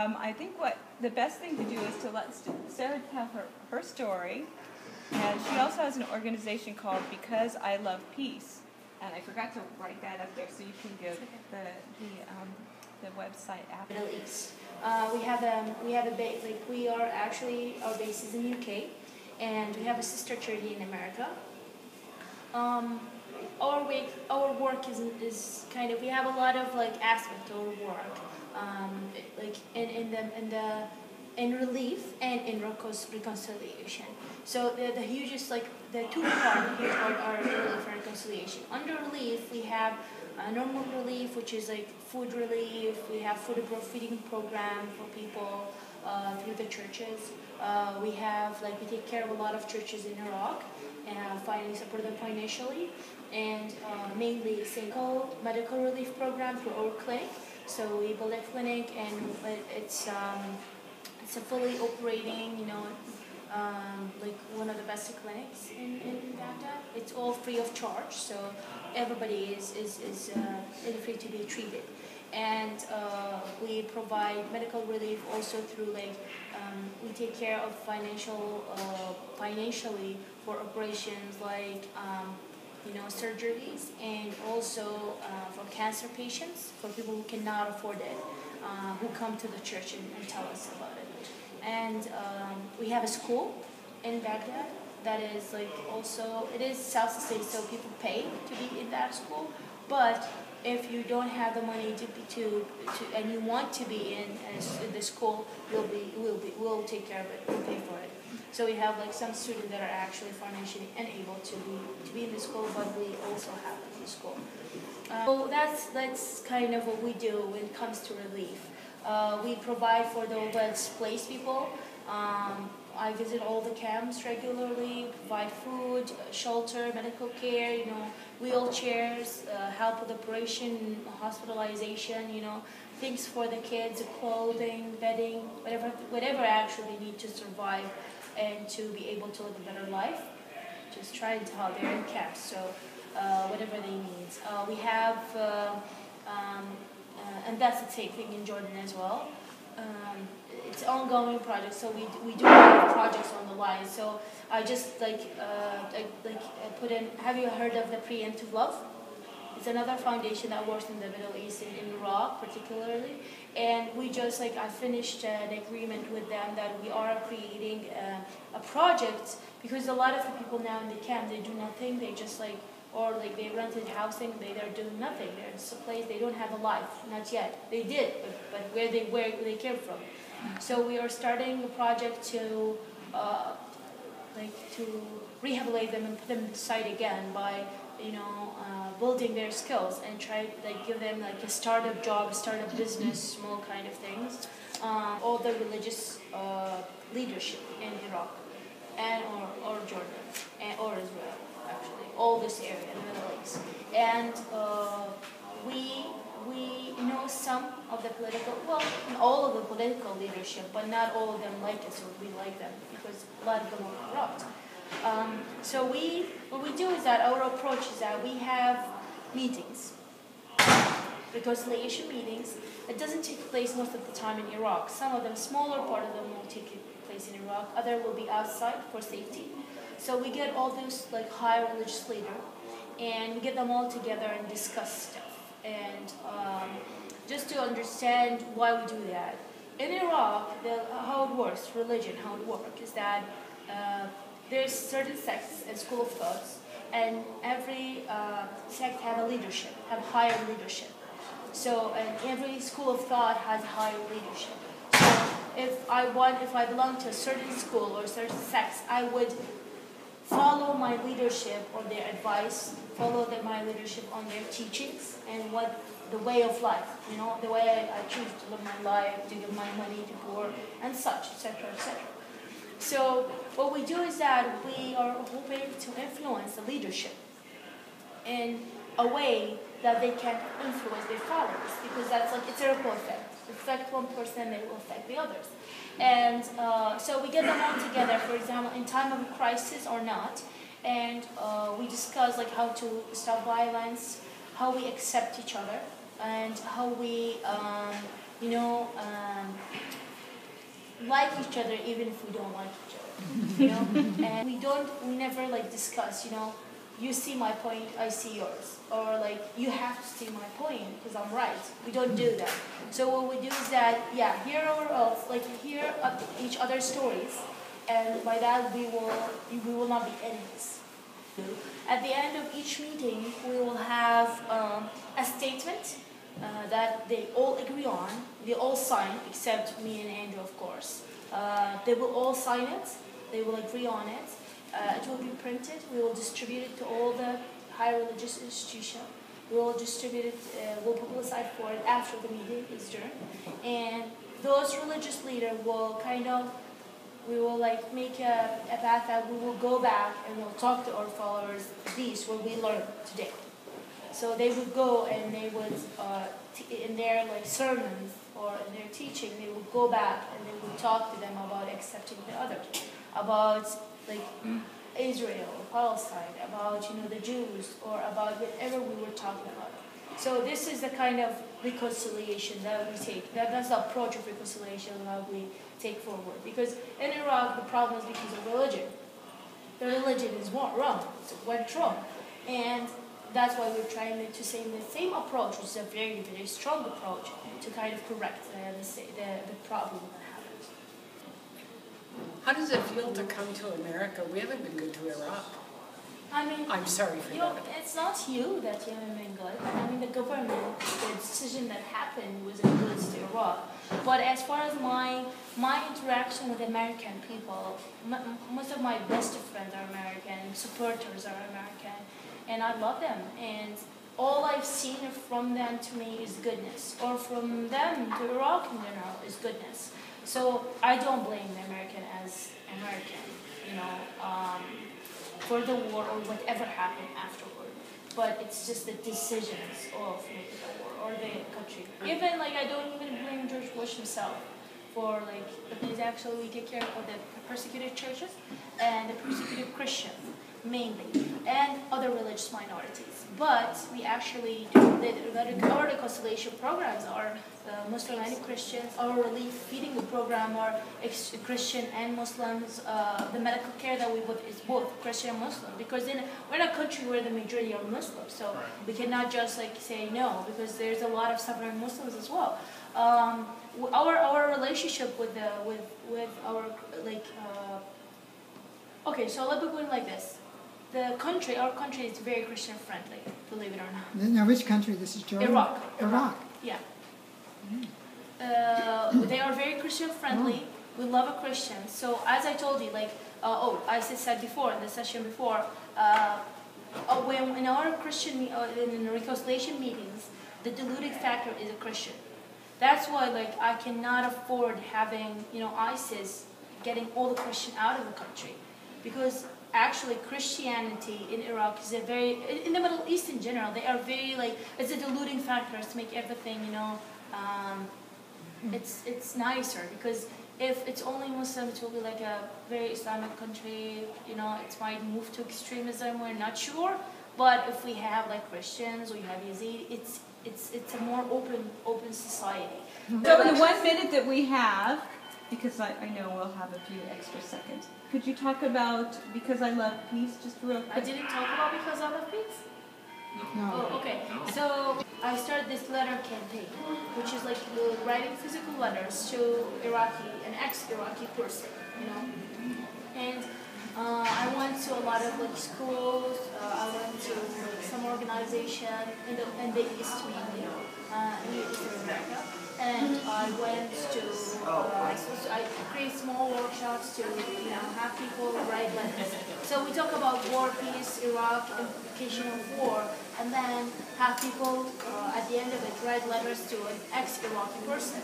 I think what the best thing to do is to let Sarah tell her story. And she also has an organization called Because I Love Peace. And I forgot to write that up there so you can give the website after. Middle East. We are actually, our base is in the UK, and we have a sister church in America. Our work is kind of, we have a lot of aspect of our work, in relief and in reconciliation. So the hugest, the two parts are relief and reconciliation. Under relief, we have normal relief, which is food relief. We have feeding program for people through the churches. We take care of a lot of churches in Iraq and support them financially, and mainly single medical relief program for our clinic. So we built a clinic, and it's a fully operating, one of the best clinics in Baghdad. It's all free of charge, so everybody is free to be treated. And we provide medical relief also through we take care of financially for operations surgeries, and also for cancer patients, for people who cannot afford it, who come to the church and tell us about it. And we have a school in Baghdad that is also, it is self-sustained, so people pay to be in that school. But if you don't have the money and you want to be in the school, we'll take care of it. We'll pay for it. So we have some students that are actually financially unable to be in the school, but we also have them in the school. So that's kind of what we do when it comes to relief. We provide for the displaced people. I visit all the camps regularly, provide food, shelter, medical care, wheelchairs, help with operation, hospitalization, things for the kids, clothing, bedding, whatever actually need to survive and to be able to live a better life. Just try and tell they're in camps, so whatever they need. We have, and that's the same thing in Jordan as well. It's an ongoing project, so we do have projects on the line. So I just put in. Have you heard of the Preemptive Love? It's another foundation that works in the Middle East, in Iraq particularly. And we just I finished an agreement with them that we are creating a project, because a lot of the people now in the camp, they do nothing. They just they rented housing, they're doing nothing. They're in a place, they don't have a life, not yet. They did, but where they came from. So we are starting a project to rehabilitate them and put them aside again by building their skills and try give them a startup job, startup business, small kind of things. All the religious leadership in Iraq and or Jordan or Israel, actually, all this area in the Middle East. And we know some of the political, all of the political leadership, but not all of them like us, or we like them, because a lot of them are corrupt. So what we do is that our approach is that we have meetings, reconciliation meetings. It doesn't take place most of the time in Iraq. Some of them, smaller part of them will take place in Iraq. Other will be outside for safety. So we get all those high religious leaders, and we get them all together and discuss stuff. And just to understand why we do that. In Iraq, how it works, religion, how it works is that there's certain sects and school of thoughts, and every sect have a leadership, have higher leadership. So, and every school of thought has higher leadership. So if I belong to a certain school or a certain sect, I would follow my leadership on their advice, follow my leadership on their teachings, and the way of life, the way I choose to live my life, to give my money to poor, and such, etc., etc. So what we do is that we are hoping to influence the leadership in a way that they can influence their followers, because that's it's a ripple effect. Affect one person, they will affect the others. And so we get them all together, for example, in time of crisis or not, and we discuss how to stop violence, how we accept each other, and how we like each other even if we don't like each other, and we never like discuss, you see my point, I see yours, or like you have to see my point because I'm right. We don't do that. So what we do is that hear each other's stories, and by that we will not be enemies. At the end of each meeting, we will have a statement that they all agree on. They all sign, except me and Andrew, of course. They will all sign it. They will agree on it. It will be printed. We will distribute it to all the higher religious institutions. We will distribute it, we'll publicize for it after the meeting is adjourned. And those religious leaders will we will like make a path that we will go back and we'll talk to our followers, what we learned today. So they would go and they would, in their like sermons or in their teaching, they would go back and they would talk to them about accepting the other, about like Israel or Palestine, about the Jews, or about whatever we were talking about. So this is the kind of reconciliation that we take. That's the approach of reconciliation that we take forward. Because in Iraq, the problem is because of religion. The religion is wrong. It went wrong. And that's why we're trying to say the same approach, which is a very, very strong approach, to kind of correct the problem that happens. How does it feel to come to America? We haven't been good to Iraq. I mean, I'm sorry for that. It's not you that you haven't been good. I mean, the government, the decision that happened wasn't good to Iraq. But as far as my interaction with American people, most of my best friends are American, supporters are American, and I love them. And all I've seen from them to me is goodness, or from them to Iraq in general is goodness. So I don't blame the American as American, for the war or whatever happened afterward. But it's just the decisions of making the war or the country. Even I don't even blame George Bush himself for because actually we take care of the persecuted churches and the persecuted Christians mainly, and other religious minorities. But we actually do our reconciliation programs, our Muslim and Christians, our relief feeding program, our Christian and Muslims, the medical care that we put is both Christian and Muslim, because we're in a country where the majority are Muslims, so we cannot just say no, because there's a lot of suffering Muslims as well. Our relationship with our okay, so let me put it like this. Our country is very Christian friendly, believe it or not. Now, which country? This is Jordan? Iraq. Yeah. They are very Christian friendly. We love a Christian. So as I told you, I said before in the session before, when in our Christian in reconciliation meetings, the diluting factor is a Christian. That's why I cannot afford having ISIS getting all the Christian out of the country, because actually Christianity in Iraq is in the Middle East in general, they are very it's a diluting factor to make everything it's nicer, because if it's only Muslim, it will be a very Islamic country, it might move to extremism, we're not sure. But if we have Christians, or you have Yazid, it's a more open society. So in the 1 minute that we have, because I know we'll have a few extra seconds, could you talk about Because I Love Peace, just real quick? I didn't talk about Because I Love Peace? No. Oh, okay. So I started this letter campaign, which is writing physical letters to an ex-Iraqi person, And I went to a lot of schools. I went to some organization in the East, mainly, in Eastern America. And I went to, I create small workshops to, have people write letters. So we talk about war, peace, Iraq, implication of war, and then have people, at the end of it, write letters to an ex-Iraqi person.